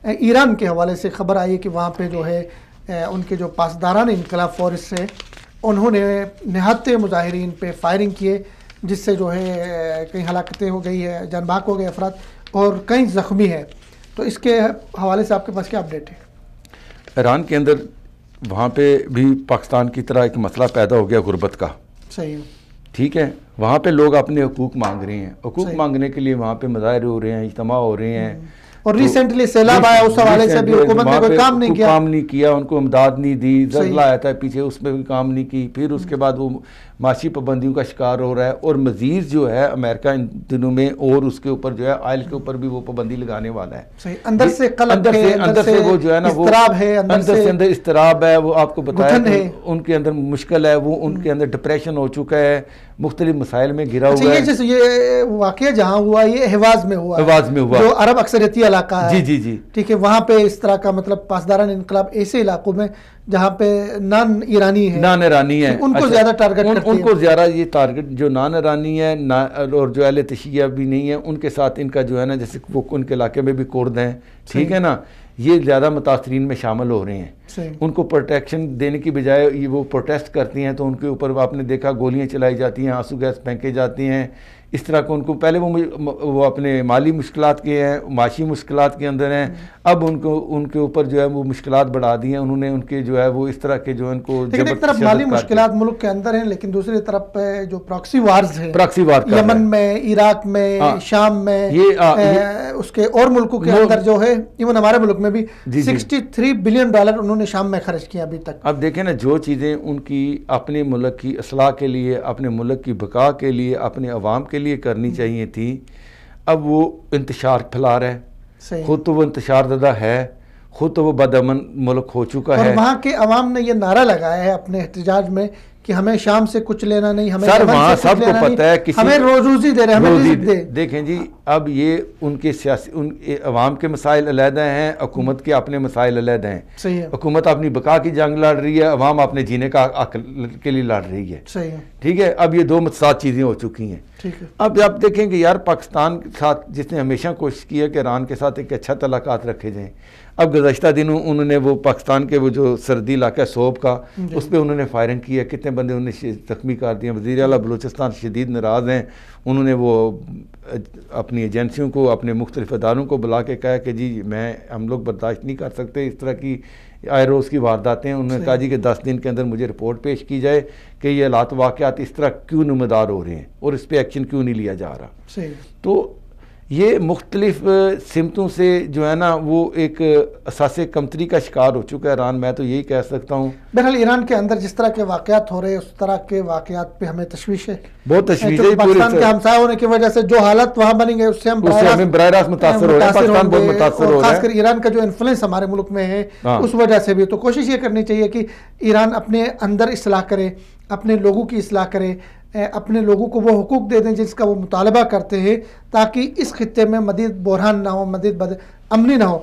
ایران کے حوالے سے خبر آئی ہے کہ وہاں پہ جو ہے ان کے جو پاسداران انقلاب فورس سے انہوں نے نہادتے مظاہرین پہ فائرنگ کیے، جس سے جو ہے کئی ہلاکتیں ہو گئی ہے، جان بحق ہو گئے افراد اور کئی زخمی ہے. تو اس کے حوالے سے آپ کے پاس کیا اپڈیٹ ہے؟ ایران کے اندر وہاں پہ بھی پاکستان کی طرح ایک مسئلہ پیدا ہو گیا غربت کا. صحیح. ٹھیک ہے، وہاں پہ لوگ اپنے حقوق مانگ رہے ہیں، حقوق مانگنے کے لیے وہاں پہ مظاہرے ہو رہے ہیں، اجتماع ہو رہے ہیں. اور ریسنٹلی سیلاب آیا، اس حوالے سے بھی حکومت نے کوئی کام نہیں کیا، ان کو امداد نہیں دی. زلزلہ آیا تھا پیچھے، اس میں بھی کام نہیں کی. پھر اس کے بعد وہ معاشی پابندیوں کا شکار ہو رہا ہے. اور مزید جو ہے امریکہ ان دنوں میں اور اس کے اوپر جو ہے آئل کے اوپر بھی وہ پابندی لگانے والا ہے. اندر سے اندر سے وہ جو ہے نا وہ اندر اضطراب ہے. وہ آپ کو بتایا ان کے اندر مشکل ہے، وہ ان کے اندر ڈپریشن ہو چکا ہے، مختلف مسائل میں گھرا ہوا ہے. یہ واقعہ جہاں ہوا یہ حواز میں ہوا جو عرب اکثریتی علاقہ ہے. جی ٹھیک ہے، وہاں پہ اس طرح کا مطلب پاسداران انقلاب ایسے علاقوں میں جہاں پہ نان ایرانی ہے ان کو زیادہ ٹارگٹ کرتے ہیں. ان کو زیادہ یہ ٹارگٹ جو نان ایرانی ہے اور جو اہل تشیع بھی نہیں ہے ان کے ساتھ ان کا جو ہے نا، جیسے وہ ان کے علاقے میں بھی کرد ہیں، ٹھیک ہے نا، یہ زیادہ متاثرین میں شامل ہو رہے ہیں. ان کو پروٹیکشن دینے کی بجائے وہ پروٹیسٹ کرتی ہیں تو ان کے اوپر آپ نے دیکھا گولیاں چلائی جاتی ہیں، آنسو گیس پھینکے جاتی ہیں. اس طرح کو ان کو پہلے وہ اپنے مالی مشکلات کے ہیں، معاشی مشکلات کے اندر ہیں. اب ان کے اوپر جو ہے وہ مشکلات بڑھا دی ہیں انہوں نے. ان کے جو ہے وہ اس طرح کے جو ان کو ایک طرف مالی مشکلات ملک کے اندر ہیں، لیکن دوسری طرف پہ جو پراکسی وارز ہیں، یمن میں، عراق میں، شام میں، اس کے اور ملکوں کے اندر جو ہے، ایون ہمارے ملک میں بھی $63 بلین انہوں نے شام میں خرچ کیا ابھی تک. اب دیکھیں نا، جو چیزیں ان کی اپنے ملک کی اصلاح کے لیے، اپنے ملک کی بقا کے لیے، اپنے عوام کے لیے کرنی چاہیے تھی، اب وہ انتشار پھیلا رہا ہے. خود تو وہ انتشار زدہ ہے، خود تو وہ بدامن ملک ہو چکا ہے. اور وہاں کے عوام نے یہ نعرہ لگایا ہے اپنے احتجاج میں کہ ہمیں شام سے کچھ لینا نہیں، ہمیں سر وہاں سب کو پتہ ہے ہمیں روزی دے رہے، ہمیں رزق دے. دیکھیں جی، اب یہ ان کے سیاسی عوام کے مسائل علیحدہ ہیں، حکومت کے اپنے مسائل علیحدہ ہیں. صحیح ہے. حکومت اپنی بقا کی جنگ لڑ رہی ہے، عوام اپنے جینے کا حق کے لیے لڑ رہی ہے. صحیح ہے. ٹھیک ہے، اب یہ دو متضاد چیزیں ہو چکی ہیں. اب آپ دیکھیں کہ یار پاکستان کے ساتھ جس نے ہمیشہ کوشش کی ہے کہ ایران کے ساتھ ایک اچھا تعلقات رکھے جائیں. اب گزشتہ دنوں انہوں نے وہ پاکستان کے وہ جو سردی علاقہ ہے صوب کا، اس پہ انہوں نے فائرنگ کی ہے، کتنے بندے انہوں نے زخمی کر دیے. وزیر اعلیٰ بلوچستان شدید ناراض ہیں. انہوں نے وہ اپنی ایجنسیوں کو، اپنے مختلف اداروں کو بلا کے کہا کہ جی ہم لوگ برداشت نہیں کر سکتے اس طرح کی آئے روز کی وارداتیں. انہوں نے کہا جی کہ 10 دن کے اندر مجھے رپورٹ پیش کی جائے کہ یہ حالات واقعات اس طرح کیوں نمودار ہو رہے ہیں اور اس پہ ایکشن کیوں نہیں لیا جا رہا. تو یہ مختلف سمتوں سے جو ہے نا وہ ایک اساس کمتری کا شکار ہو چکا ہے ایران. میں تو یہی کہہ سکتا ہوں. بہرحال ایران کے اندر جس طرح کے واقعات ہو رہے ہیں اس طرح کے واقعات پہ ہمیں تشویش ہے، بہت تشویش ہے. پاکستان کے ہمسایہ ہونے کی وجہ سے جو حالت وہاں بنیں گے اس سے ہم براہ راست متاثر ہو رہے ہیں. پاکستان بہت متاثر ہو رہا ہے، خاص کر ایران کا جو انفلوئنس ہمارے ملک میں ہے اس وجہ سے بھی. تو کوشش یہ کرنی چاہیے کہ ایران اپنے اندر اصلاح کرے، اپنے لوگوں کی اصلاح کرے، اپنے لوگوں کو وہ حقوق دے دیں جس کا وہ مطالبہ کرتے ہیں، تاکہ اس خطے میں مزید بحران نہ ہو، مزید بد امنی نہ ہو.